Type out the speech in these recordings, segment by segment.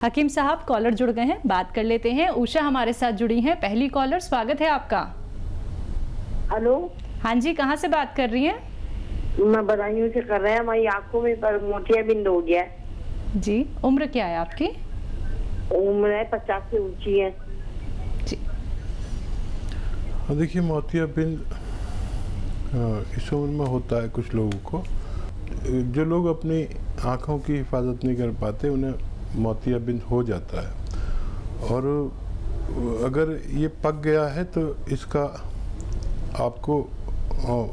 हकीम साहब कॉलर जुड़ गए हैं, बात कर लेते हैं। उषा हमारे साथ जुड़ी हैं, पहली कॉलर। स्वागत है आपका। हेलो। हाँ जी, कहाँ से बात कर रही हैं? मैं बदायूं से कर रहे हैं। हमारी आंखों में पर मोतियाबिंद हो गया है। जी, उम्र क्या है आपकी? उम्र है 50 से ऊंची है जी। देखिए, मोतियाबिंद इस उम्र में होता है कुछ लोगों को। जो लोग अपनी आँखों की हिफाजत नहीं कर पाते उन्हें मोतियाबिंद हो जाता है, और अगर ये पक गया है तो इसका आपको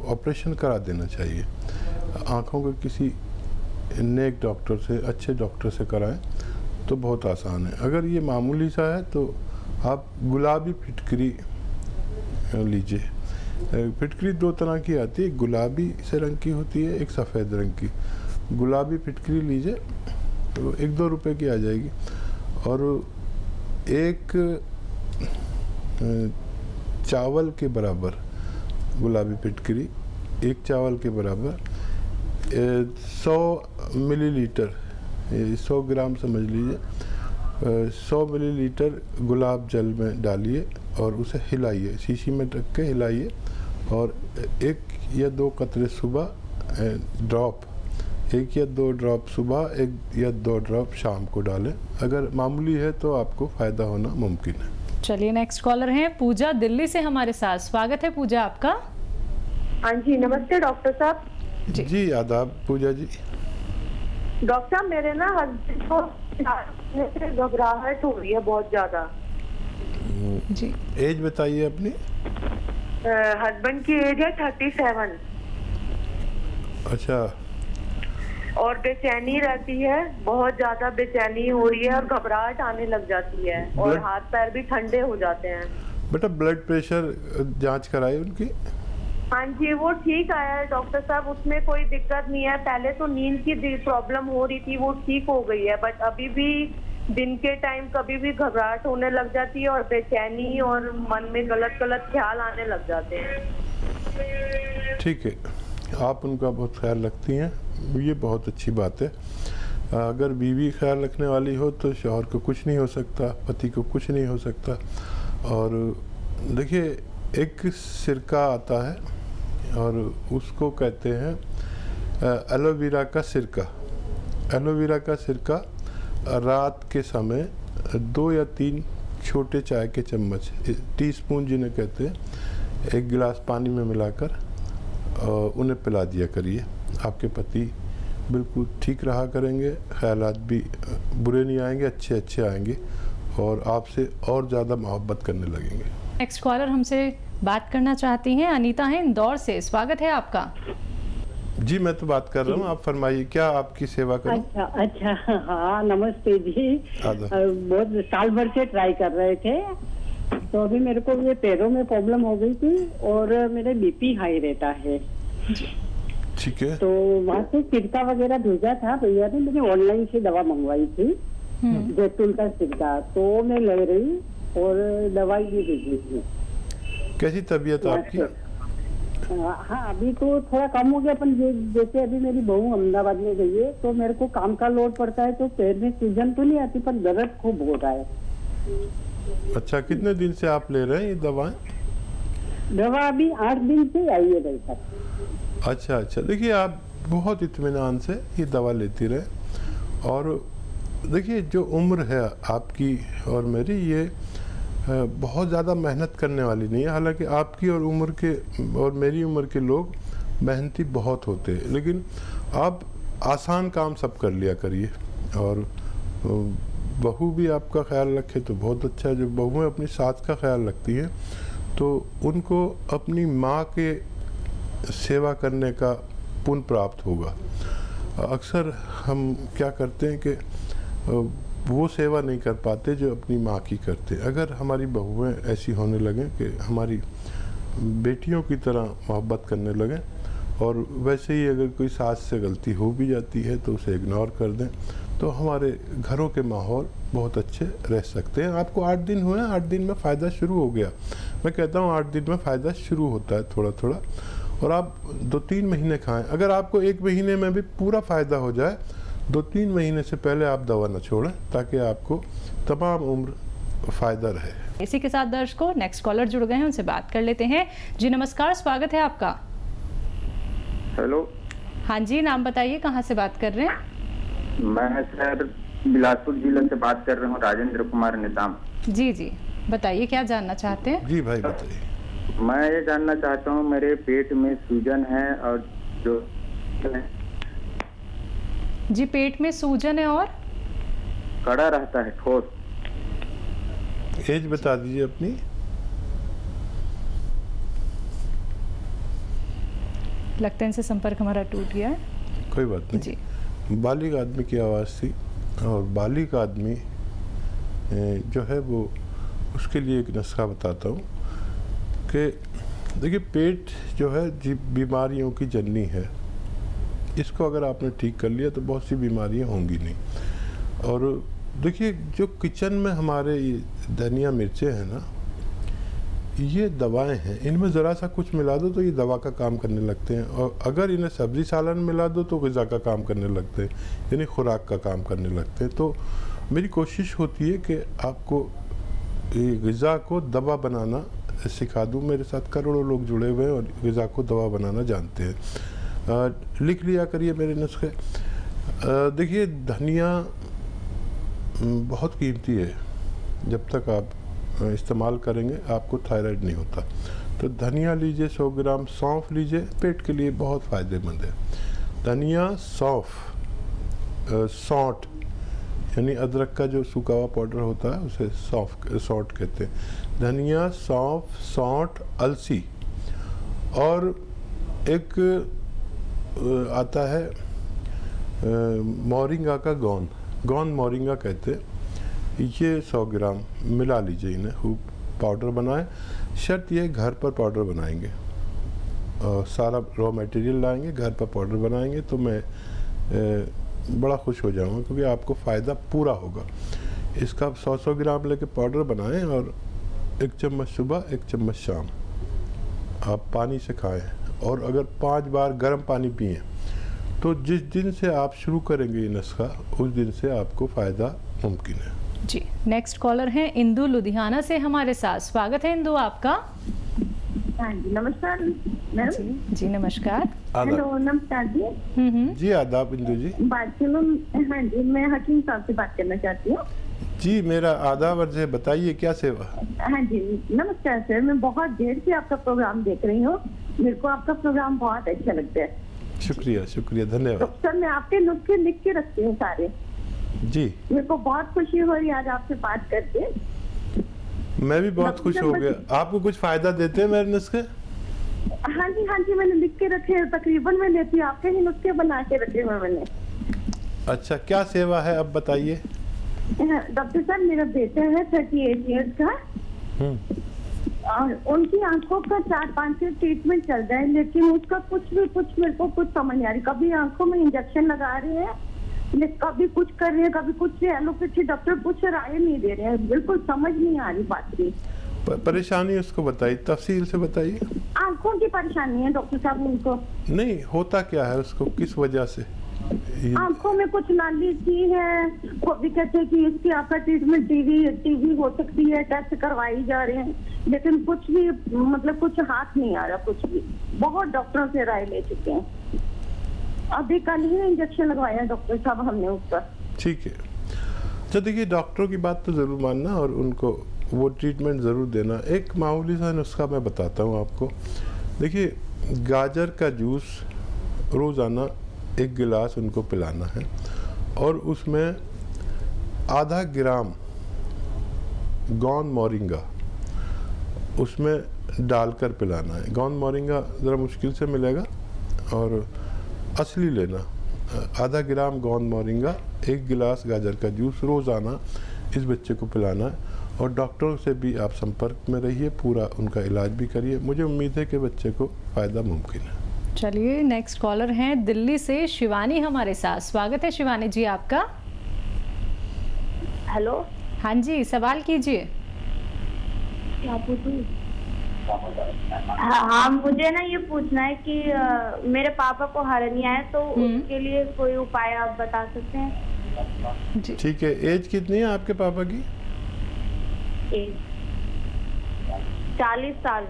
ऑपरेशन करा देना चाहिए। आँखों के किसी नेक डॉक्टर से, अच्छे डॉक्टर से कराएं तो बहुत आसान है। अगर ये मामूली सा है तो आप गुलाबी फिटकरी लीजिए। फिटकरी दो तरह की आती है, गुलाबी से रंग की होती है, एक सफ़ेद रंग की। गुलाबी फिटकरी लीजिए तो 1-2 रुपए की आ जाएगी, और एक चावल के बराबर गुलाबी फिटकरी, एक चावल के बराबर 100 मिलीलीटर, 100 ग्राम समझ लीजिए, 100 मिलीलीटर गुलाब जल में डालिए और उसे हिलाइए, शीशी में रख के हिलाइए, और 1 या 2 कतरे सुबह ड्रॉप, 1 या 2 ड्रॉप सुबह, 1 या 2 ड्रॉप शाम को डालें। अगर मामूली है तो आपको फ़ायदा होना मुमकिन है। चलिए, नेक्स्ट कॉलर हैं पूजा दिल्ली से हमारे साथ। स्वागत है पूजा आपका। हाँ जी, नमस्ते डॉक्टर साहब। जी आदाब पूजा जी। डॉक्टर साहब, मेरे ना हस्बैंड को घबराहट हो रही है बहुत ज्यादा जी। एज बताइए अपनी। हस्बैंड की एज है 37। अच्छा। और बेचैनी रहती है, बहुत ज्यादा बेचैनी हो रही है और घबराहट आने लग जाती है, और हाथ पैर भी ठंडे हो जाते हैं। बेटा, ब्लड प्रेशर जांच कराई उनकी? हाँ जी, वो ठीक आया है डॉक्टर साहब, उसमें कोई दिक्कत नहीं है। पहले तो नींद की प्रॉब्लम हो रही थी, वो ठीक हो गई है, बट अभी भी दिन के टाइम कभी भी घबराहट होने लग जाती है और बेचैनी, और मन में गलत गलत ख्याल आने लग जाते हैं। ठीक है, आप उनका बहुत ख्याल रखती हैं, ये बहुत अच्छी बात है। अगर बीवी ख्याल रखने वाली हो तो शौहर को कुछ नहीं हो सकता, पति को कुछ नहीं हो सकता। और देखिए, एक सिरका आता है और उसको कहते हैं एलोवेरा का सिरका। एलोवेरा का सिरका रात के समय 2 या 3 छोटे चाय के चम्मच, टीस्पून जिन्हें कहते हैं, 1 गिलास पानी में मिलाकर उन्हें पिला दिया करिए। आपके पति बिल्कुल ठीक रहा करेंगे, ख्यालात भी बुरे नहीं आएंगे, अच्छे अच्छे आएंगे, और आपसे और ज़्यादा मोहब्बत करने लगेंगे। नेक्स्ट कॉलर हमसे बात करना चाहती हैं, अनीता है इंदौर से। स्वागत है आपका। जी, मैं तो बात कर रहा हूँ, आप फरमाइए, क्या आपकी सेवा करूं? अच्छा, हाँ नमस्ते जी। बहुत साल भर से ट्राई कर रहे थे, तो अभी मेरे को ये पैरों में प्रॉब्लम हो गई थी और मेरे बीपी हाई रहता है। ठीक है। तो वहाँ से सिरका वगैरह भेजा था भैया ने, मैंने ऑनलाइन से दवा मंगवाई थी, जैतून का सिरका, तो मैं ले रही और दवाई भी भेजी थी। कैसी तबीयत आपकी? हाँ, अभी तो थोड़ा कम हो गया, पर जैसे अभी मेरी बहू अहमदाबाद में गई है तो मेरे को काम का लोड पड़ता है, तो पैर में सूजन तो नहीं आती पर दर्द खूब हो रहा है। अच्छा, कितने दिन से आप ले रहे हैं ये दवाएं? दवा अभी 8 दिन से आई है भाई साहब। अच्छा, देखिए, आप बहुत इत्मीनान से ये दवा लेती रहे, और देखिए, जो उम्र है आपकी और मेरी, ये बहुत ज़्यादा मेहनत करने वाली नहीं है। हालांकि आपकी और उम्र के और मेरी उम्र के लोग मेहनती बहुत होते हैं, लेकिन आप आसान काम सब कर लिया करिए। और बहू भी आपका ख्याल रखे तो बहुत अच्छा है। जब बहुएं अपनी सास का ख्याल रखती हैं तो उनको अपनी माँ के सेवा करने का पुण्य प्राप्त होगा। अक्सर हम क्या करते हैं कि वो सेवा नहीं कर पाते जो अपनी माँ की करते। अगर हमारी बहुएं ऐसी होने लगें कि हमारी बेटियों की तरह मोहब्बत करने लगें, और वैसे ही अगर कोई सास से गलती हो भी जाती है तो उसे इग्नोर कर दें, तो हमारे घरों के माहौल बहुत अच्छे रह सकते हैं। आपको 8 दिन हुए हैं, 8 दिन में फ़ायदा शुरू हो गया। मैं कहता हूँ 8 दिन में फ़ायदा शुरू होता है थोड़ा थोड़ा, और आप 2-3 महीने खाएं। अगर आपको 1 महीने में भी पूरा फ़ायदा हो जाए 2-3 महीने से पहले आप दवा न छोड़ें, ताकि आपको तमाम उम्र फ़ायदा रहे। इसी के साथ दर्शकों, नेक्स्ट कॉलर जुड़ गए हैं, उनसे बात कर लेते हैं। जी नमस्कार, स्वागत है आपका। हेलो। हाँ जी, नाम बताइए, कहाँ से बात कर रहे हैं? मैं सर बिलासपुर जिले से बात कर रहा हूँ, राजेंद्र कुमार निजाम। जी जी, बताइए क्या जानना चाहते हैं? जी भाई बताइए। मैं ये जानना चाहता हूँ, मेरे पेट में सूजन है और जो जी, पेट में सूजन है और कड़ा रहता है, ठोस। एज बता दीजिए अपनी। लगता है इनसे संपर्क हमारा टूट गया है। कोई बात नहीं जी। बालिग आदमी की आवाज़ थी, और बालिग आदमी जो है वो, उसके लिए एक नुस्खा बताता हूँ कि देखिए, पेट जो है जी बीमारियों की जननी है। इसको अगर आपने ठीक कर लिया तो बहुत सी बीमारियाँ होंगी नहीं। और देखिए, जो किचन में हमारे ये धनिया मिर्चें हैं ना, ये दवाएं हैं। इनमें ज़रा सा कुछ मिला दो तो ये दवा का काम करने लगते हैं, और अगर इन्हें सब्ज़ी सालन मिला दो तो ग़िज़ा का काम करने लगते हैं, यानी खुराक का काम करने लगते हैं। तो मेरी कोशिश होती है कि आपको ये ग़िज़ा को दवा बनाना सिखा दूँ। मेरे साथ करोड़ों लोग जुड़े हुए हैं और ग़िज़ा को दवा बनाना जानते हैं। लिख लिया करिए मेरे नुस्खे। देखिए, धनिया बहुत कीमती है। जब तक आप इस्तेमाल करेंगे आपको थायराइड नहीं होता। तो धनिया लीजिए 100 ग्राम, सौंफ लीजिए, पेट के लिए बहुत फ़ायदेमंद है। धनिया, सौंफ, सौंठ यानी अदरक का जो सूखा हुआ पाउडर होता है उसे सौंठ कहते हैं। धनिया, सौंफ, सौंठ, अलसी, और एक आता है मोरिंगा का गौन मोरिंगा कहते हैं। ये 100 ग्राम मिला लीजिए, इन्हें खूब पाउडर बनाएं। शर्त ये घर पर पाउडर बनाएंगे, और सारा रॉ मटेरियल लाएंगे, घर पर पाउडर बनाएंगे, तो मैं बड़ा खुश हो जाऊंगा, क्योंकि आपको फ़ायदा पूरा होगा। इसका 100 ग्राम लेके पाउडर बनाएं, और 1 चम्मच सुबह, 1 चम्मच शाम आप पानी से खाएं। और अगर 5 बार गर्म पानी पिएं, तो जिस दिन से आप शुरू करेंगे ये नुस्खा, उस दिन से आपको फ़ायदा मुमकिन है। जी, नेक्स्ट कॉलर हैं इंदु लुधियाना से हमारे साथ। स्वागत है इंदु आपका। हाँ जी, नमस्कार मैम। जी नमस्कार। हेलो, नमस्कार जी। जी आदाब इंदु जी। बात सुनो। हाँ जी, मैं हकीम साहब से बात करना चाहती हूँ। जी, मेरा आदाब अर्ज है, बताइए क्या सेवा। हाँ जी, नमस्कार सर। मैं बहुत देर से आपका प्रोग्राम देख रही हूँ, मेरे को आपका प्रोग्राम बहुत अच्छा लगता है। शुक्रिया शुक्रिया, धन्यवाद। तो सर, मैं आपके नुस्खे लिख के रखती हूँ सारे। जी, मेरे को बहुत खुशी हो रही है आज आपसे बात करके। मैं भी बहुत खुश हो गया। आपको कुछ फायदा देते हैं मेरे नुस्खे? हाँ जी, मैंने लिख के रखे हैं। तकरीबन मैं लेती हूँ, आपके ही नुस्खे बना के रखे हुए मैंने। अच्छा, क्या सेवा है अब बताइए। डॉक्टर साहब, मेरा बेटा है 38 ईयर्स का, और उनकी आंखों का 4-5 से ट्रीटमेंट चल रहा है, लेकिन उसका कुछ मेरे को कुछ समझ नहीं आ रही। कभी आंखों में इंजेक्शन लगा रहे हैं, कभी कुछ कर रहे हैं, कभी कुछ। एलोपैथी डॉक्टर कुछ राय नहीं दे रहे हैं, बिल्कुल समझ नहीं आ रही बात की। परेशानी उसको बताइए, तफसील से बताइए। आंखों की परेशानी है डॉक्टर साहब उनको। नहीं, होता क्या है उसको, किस वजह से? आंखों में कुछ नाली सी है, वो भी कहते हैं कि इसकी आपका ट्रीटमेंट टीवी हो सकती है, टेस्ट करवाई जा रहे हैं, लेकिन कुछ भी मतलब कुछ हाथ नहीं आ रहा, कुछ भी। बहुत डॉक्टरों से राय ले चुके हैं, अभी कल ही इंजेक्शन लगवाया डॉक्टर साहब हमने उसका। ठीक है, तो देखिए, डॉक्टरों की बात तो ज़रूर मानना और उनको वो ट्रीटमेंट ज़रूर देना। एक मामूली सा नुस्खा मैं बताता हूँ आपको। देखिए, गाजर का जूस रोज़ाना 1 गिलास उनको पिलाना है, और उसमें आधा ग्राम गौन मोरिंगा उसमें डालकर पिलाना है। गौन मोरिंगा ज़रा मुश्किल से मिलेगा, और असली लेना। आधा ग्राम गौन मोरिंगा, 1 गिलास गाजर का जूस रोज़ाना इस बच्चे को पिलाना है। और डॉक्टरों से भी आप संपर्क में रहिए, पूरा उनका इलाज भी करिए। मुझे उम्मीद है कि बच्चे को फ़ायदा मुमकिन है। चलिए, नेक्स्ट कॉलर हैं दिल्ली से शिवानी हमारे साथ। स्वागत है शिवानी जी आपका। हेलो। हाँ जी, सवाल कीजिए। क्या पूछूं? हाँ, मुझे ना ये पूछना है कि मेरे पापा को हर्निया है, तो उसके लिए कोई उपाय आप बता सकते हैं? ठीक है, एज कितनी है आपके पापा की? 40 साल।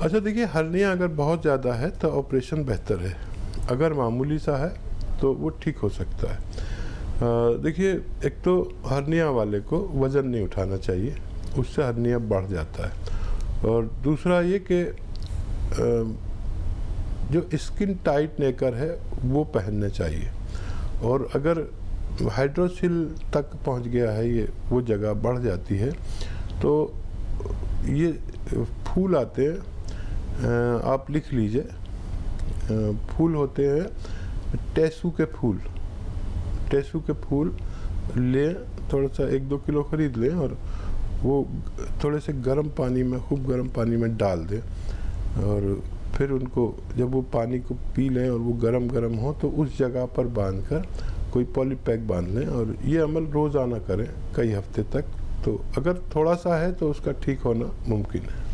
अच्छा देखिए, हर्निया अगर बहुत ज़्यादा है तो ऑपरेशन बेहतर है, अगर मामूली सा है तो वो ठीक हो सकता है। देखिए, एक तो हर्निया वाले को वज़न नहीं उठाना चाहिए, उससे हर्निया बढ़ जाता है। और दूसरा ये कि जो स्किन टाइट नेकर है वो पहनने चाहिए। और अगर हाइड्रोसिल तक पहुंच गया है, ये वो जगह बढ़ जाती है, तो ये फूल आते हैं, आप लिख लीजिए, फूल होते हैं टेसू के फूल। टेसू के फूल लें, थोड़ा सा 1-2 किलो खरीद लें और वो थोड़े से गर्म पानी में, खूब गर्म पानी में डाल दें, और फिर उनको जब वो पानी को पी लें और वो गरम गरम हो तो उस जगह पर बांधकर कोई पॉलीपैक बांध लें, और ये अमल रोज़ाना करें कई हफ्ते तक। तो अगर थोड़ा सा है तो उसका ठीक होना मुमकिन है।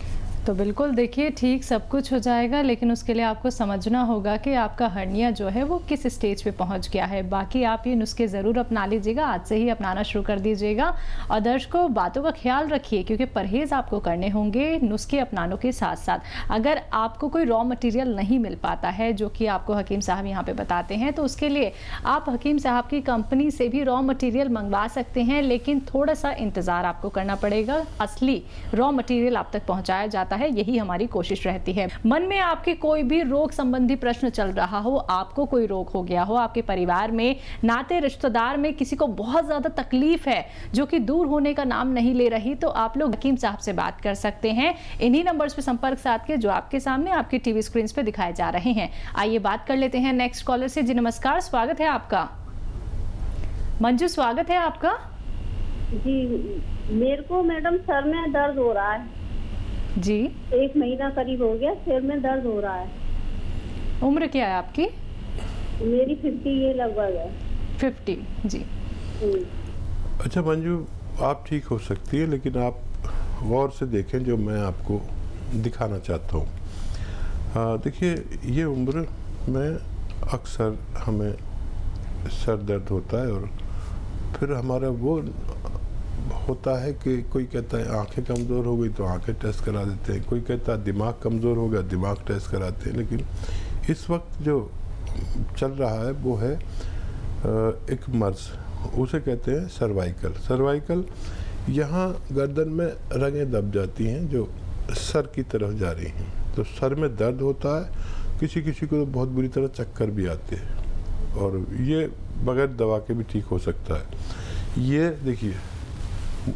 तो बिल्कुल देखिए, ठीक सब कुछ हो जाएगा, लेकिन उसके लिए आपको समझना होगा कि आपका हर्निया जो है वो किस स्टेज पे पहुंच गया है। बाकी आप ये नुस्खे ज़रूर अपना लीजिएगा, आज से ही अपनाना शुरू कर दीजिएगा। और दर्शकों, बातों का ख्याल रखिए, क्योंकि परहेज़ आपको करने होंगे नुस्खे अपनाने के साथ साथ। अगर आपको कोई रॉ मटेरियल नहीं मिल पाता है, जो कि आपको हकीम साहब यहाँ पे बताते हैं, तो उसके लिए आप हकीम साहब की कंपनी से भी रॉ मटेरियल मंगवा सकते हैं, लेकिन थोड़ा सा इंतज़ार आपको करना पड़ेगा। असली रॉ मटेरियल आप तक पहुँचाया जाता है, यही हमारी कोशिश रहती है। मन में आपके कोई भी रोग संबंधी प्रश्न चल रहा हो, आपको कोई रोग हो गया हो, आपके परिवार में, नाते रिश्तेदार में किसी को बहुत ज्यादा तकलीफ है जो कि दूर होने का नाम नहीं ले रही, तो आप लोग हकीम साहब से बात कर सकते हैं इन्हीं नंबर्स पे संपर्क साध के, जो आपके सामने आपकी टीवी स्क्रीन पे दिखाए जा रहे हैं। आइए बात कर लेते हैं नेक्स्ट कॉलर से। जी नमस्कार, स्वागत है आपका। मंजू, स्वागत है आपका। जी, मेरे को मैडम सर में दर्द हो रहा है जी। 1 महीना करीब हो गया, सिर में दर्द हो रहा है। उम्र क्या है आपकी? मेरी 50 ये लगभग है। 50 जी। अच्छा मंजू, आप ठीक हो सकती है, लेकिन आप गौर से देखें जो मैं आपको दिखाना चाहता हूँ। देखिए, ये उम्र में अक्सर हमें सर दर्द होता है, और फिर हमारा वो होता है कि कोई कहता है आंखें कमज़ोर हो गई तो आंखें टेस्ट करा देते हैं, कोई कहता है दिमाग कमज़ोर हो गया, दिमाग टेस्ट कराते हैं। लेकिन इस वक्त जो चल रहा है वो है एक मर्ज़, उसे कहते हैं सर्वाइकल। सर्वाइकल, यहाँ गर्दन में रगें दब जाती हैं जो सर की तरफ जा रही हैं, तो सर में दर्द होता है। किसी किसी को तो बहुत बुरी तरह चक्कर भी आते हैं, और ये बगैर दवा के भी ठीक हो सकता है। ये देखिए,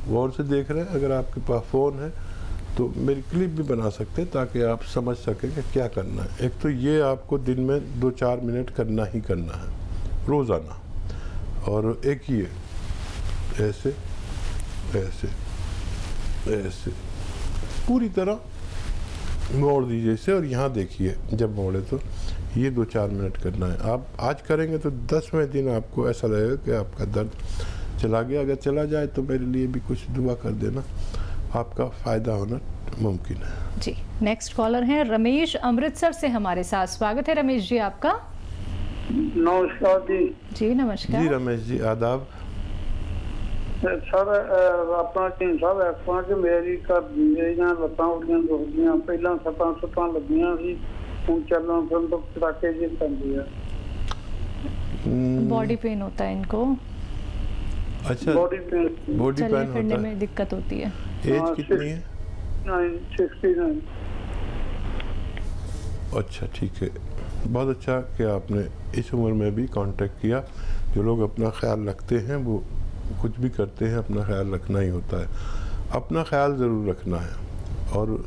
गौर से देख रहे हैं, अगर आपके पास फ़ोन है तो मेरी क्लिप भी बना सकते हैं ताकि आप समझ सकें कि क्या करना है। एक तो ये आपको दिन में 2-4 मिनट करना ही करना है रोज़ाना, और एक ये ऐसे ऐसे ऐसे पूरी तरह मोड़ दीजिए इसे, और यहाँ देखिए जब मोड़े तो ये 2-4 मिनट करना है। आप आज करेंगे तो 10वें दिन आपको ऐसा लगेगा कि आपका दर्द चला गया। अगर चला जाए तो मेरे लिए भी कुछ दुआ कर देना, आपका फ़ायदा होना मुमकिन है। जी, नेक्स्ट कॉलर हैं रमेश अमृतसर से हमारे साथ। स्वागत है रमेश जी आपका। नमस्कार जी। जी नमस्कार जी रमेश जी, आदाब। सर अपना टीम साहब ऐसा कि मेरी मेरियां लत्तां उड़ियां दुखदियां, पहला सट्टां लगियां सी, हुण चलन फिरन तो कड़ाके जी पैंदी है। बॉडी पेन होता है इनको। अच्छा, बॉडी पेन फिरने में दिक्कत होती है। एज कितनी है? 69। अच्छा ठीक है, बहुत अच्छा कि आपने इस उम्र में भी कांटेक्ट किया। जो लोग अपना ख्याल रखते हैं वो कुछ भी करते हैं, अपना ख्याल रखना ही होता है। अपना ख्याल ज़रूर रखना है, और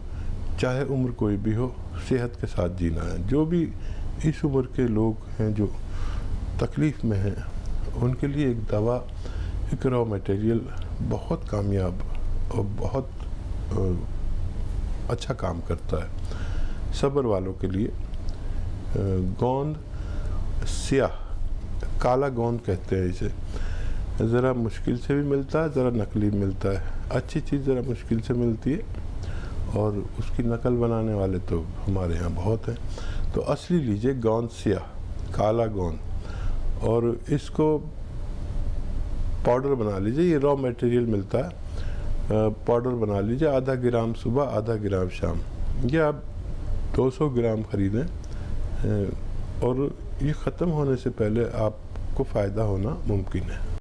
चाहे उम्र कोई भी हो, सेहत के साथ जीना है। जो भी इस उम्र के लोग हैं जो तकलीफ़ में हैं, उनके लिए एक दवा, एक रॉ मटेरियल बहुत कामयाब और बहुत अच्छा काम करता है। सब्र वालों के लिए गोंद स्याह, काला गोंद कहते हैं इसे, ज़रा मुश्किल से भी मिलता है, ज़रा नकली मिलता है। अच्छी चीज़ ज़रा मुश्किल से मिलती है, और उसकी नकल बनाने वाले तो हमारे यहाँ बहुत हैं। तो असली लीजिए गोंद सिया, काला गोंद, और इसको पाउडर बना लीजिए। ये रॉ मटेरियल मिलता है, पाउडर बना लीजिए, आधा ग्राम सुबह आधा ग्राम शाम। ये आप 200 ग्राम खरीदें और ये ख़त्म होने से पहले आपको फ़ायदा होना मुमकिन है।